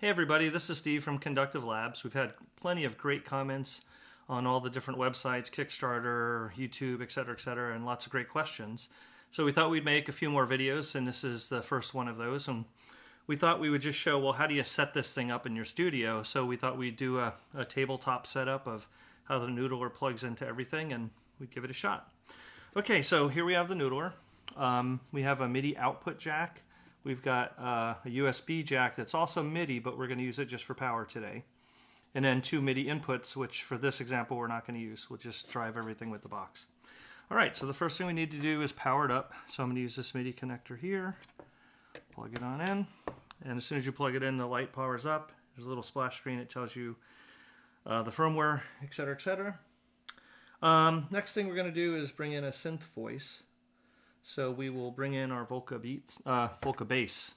Hey everybody, this is Steve from Conductive Labs. We've had plenty of great comments on all the different websites, Kickstarter, YouTube, etc., and lots of great questions. So we thought we'd make a few more videos, and this is the first one of those. And we thought we would just show, well, how do you set this thing up in your studio? So we thought we'd do a tabletop setup of how the noodler plugs into everything, and we'd give it a shot. Okay, so here we have the noodler. We have a MIDI output jack. We've got a USB jack that's also MIDI, but we're going to use it just for power today. And then two MIDI inputs, which for this example we're not going to use. We'll just drive everything with the box. All right, so the first thing we need to do is power it up. So I'm going to use this MIDI connector here, plug it on in, and as soon as you plug it in, the light powers up. There's a little splash screen that tells you the firmware, etc., next thing we're going to do is bring in a synth voice. So we will bring in our Volca Bass.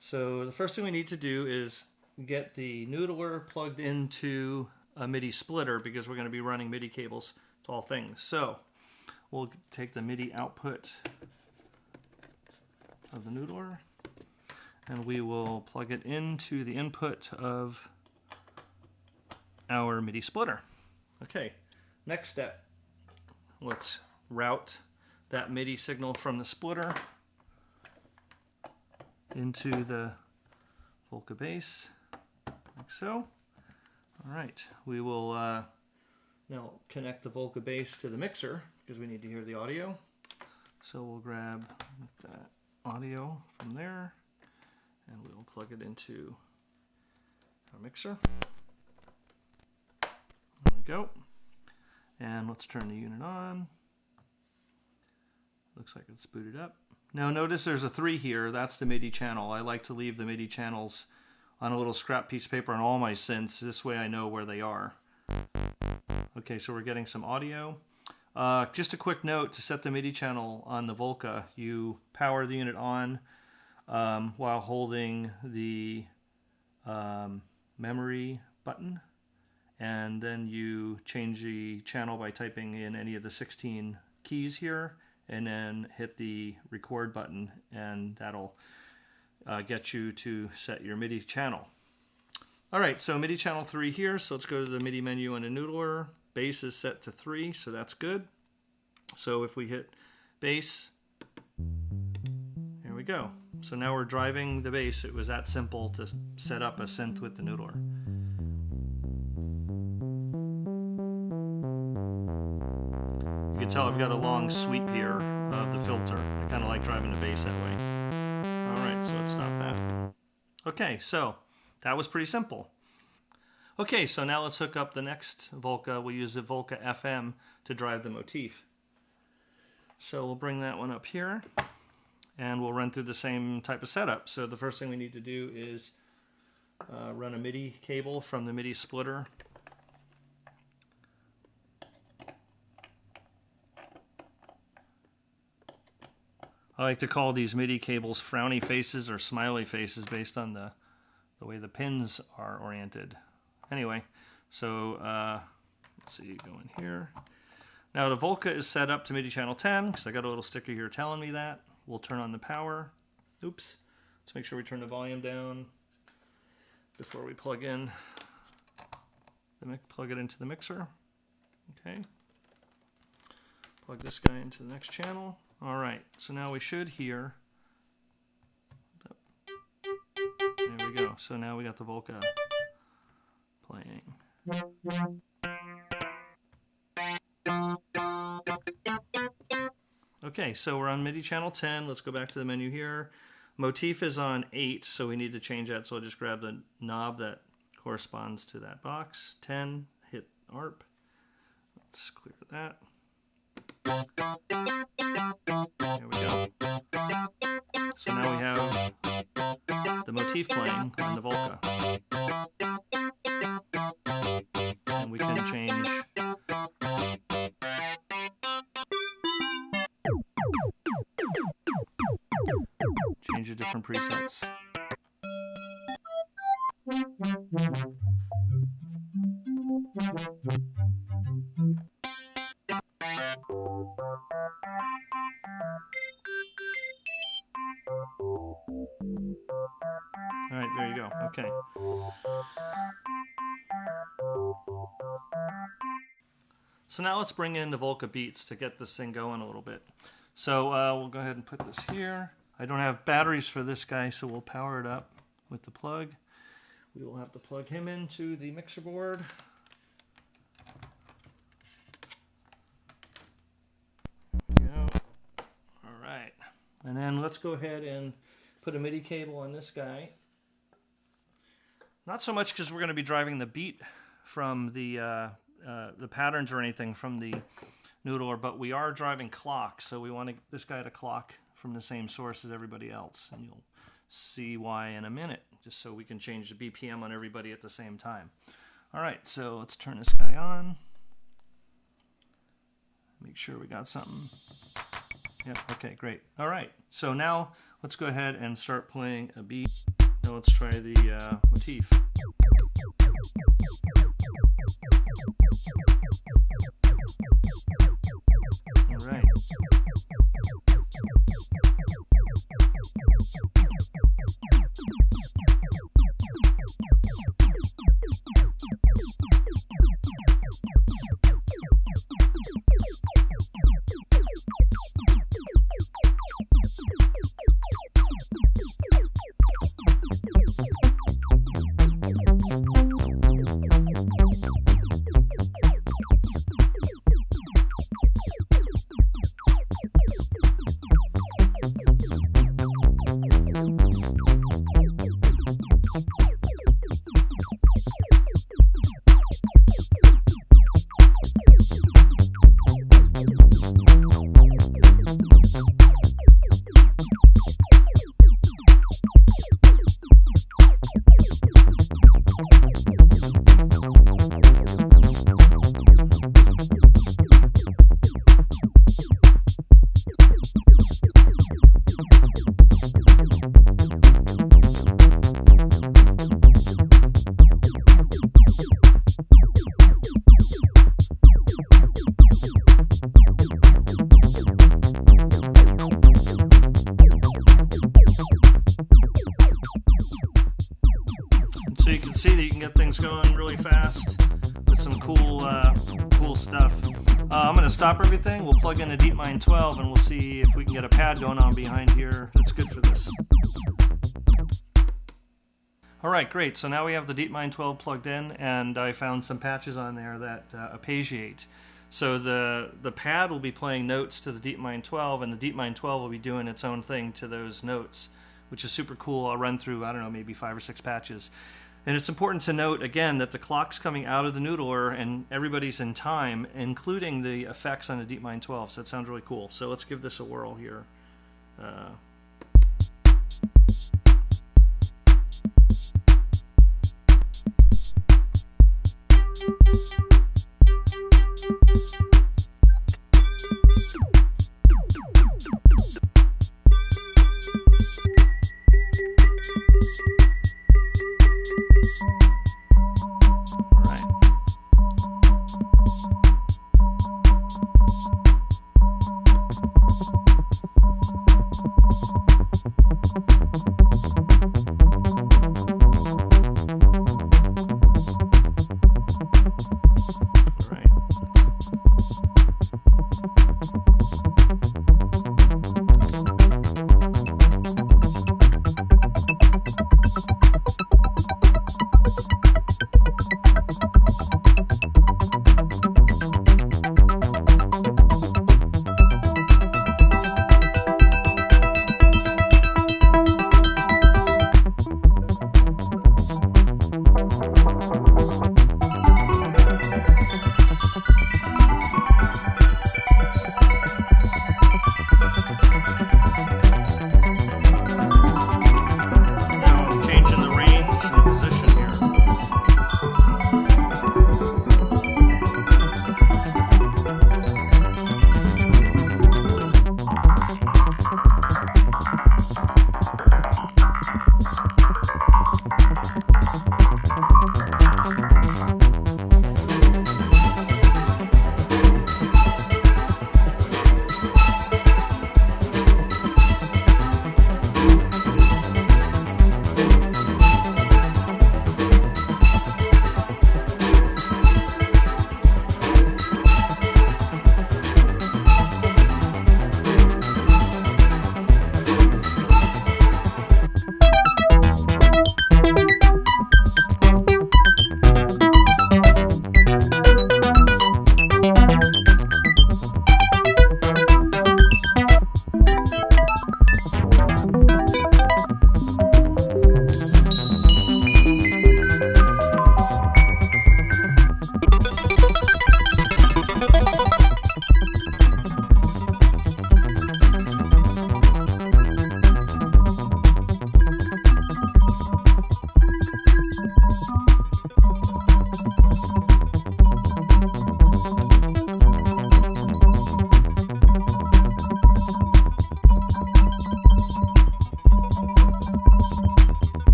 So the first thing we need to do is get the noodler plugged into a MIDI splitter because we're going to be running MIDI cables to all things. So we'll take the MIDI output of the noodler and we will plug it into the input of our MIDI splitter. Okay, next step, let's route that MIDI signal from the splitter into the Volca Bass, like so. All right, we will now connect the Volca Bass to the mixer because we need to hear the audio. So we'll grab that audio from there and we'll plug it into our mixer. There we go. And let's turn the unit on. Looks like it's booted up. Now notice there's a 3 here. That's the MIDI channel. I like to leave the MIDI channels on a little scrap piece of paper on all my synths. This way I know where they are. Okay, so we're getting some audio. Just a quick note, to set the MIDI channel on the Volca, you power the unit on while holding the memory button, and then you change the channel by typing in any of the 16 keys here, and then hit the record button, and that'll get you to set your MIDI channel. All right, so MIDI channel 3 here, so let's go to the MIDI menu on the noodler. Bass is set to 3, so that's good. So if we hit bass, there we go. So now we're driving the bass. It was that simple to set up a synth with the noodler. You can tell I've got a long sweep here of the filter. I kind of like driving the bass that way. All right, so let's stop that. Okay, so that was pretty simple. Okay, so now let's hook up the next Volca. We'll use the Volca FM to drive the motif. So we'll bring that one up here, and we'll run through the same type of setup. So the first thing we need to do is run a MIDI cable from the MIDI splitter I like to call these MIDI cables frowny faces or smiley faces based on the way the pins are oriented. Anyway, so let's see, go in here. Now the Volca is set up to MIDI channel 10 because I got a little sticker here telling me that. We'll turn on the power. Oops. Let's make sure we turn the volume down before we plug it into the mixer. Okay. Plug this guy into the next channel. All right, so now we should hear. There we go. So now we got the Volca playing. Okay, so we're on MIDI channel 10. Let's go back to the menu here. Motif is on 8, so we need to change that. So I'll just grab the knob that corresponds to that box. 10, hit ARP. Let's clear that. There we go. So now we have the motif playing on the Volca. And we can change the different presets. right, there you go. Okay. So now let's bring in the Volca beats to get this thing going a little bit. So we'll go ahead and put this here. I don't have batteries for this guy, so we'll power it up with the plug. We will have to plug him into the mixer board. There we go. All right. And then let's go ahead and put a MIDI cable on this guy. Not so much because we're going to be driving the beat from the patterns or anything from the noodler, but we are driving clocks, so we want this guy to clock from the same source as everybody else, and you'll see why in a minute, just so we can change the BPM on everybody at the same time. All right, so let's turn this guy on. Make sure we got something. Yep, okay, great. All right, so now let's go ahead and start playing a beat. Now let's try the motif. All right. So you can see that you can get things going really fast with some cool stuff. I'm going to stop everything. We'll plug in a Deepmind 12 and we'll see if we can get a pad going on behind here that's good for this. Alright, great. So now we have the Deepmind 12 plugged in, and I found some patches on there that arpeggiate. So the pad will be playing notes to the Deepmind 12, and the Deepmind 12 will be doing its own thing to those notes, which is super cool. I'll run through, I don't know, maybe 5 or 6 patches. And it's important to note, again, that the clock's coming out of the noodler and everybody's in time, including the effects on the Deepmind 12. So it sounds really cool. So let's give this a whirl here.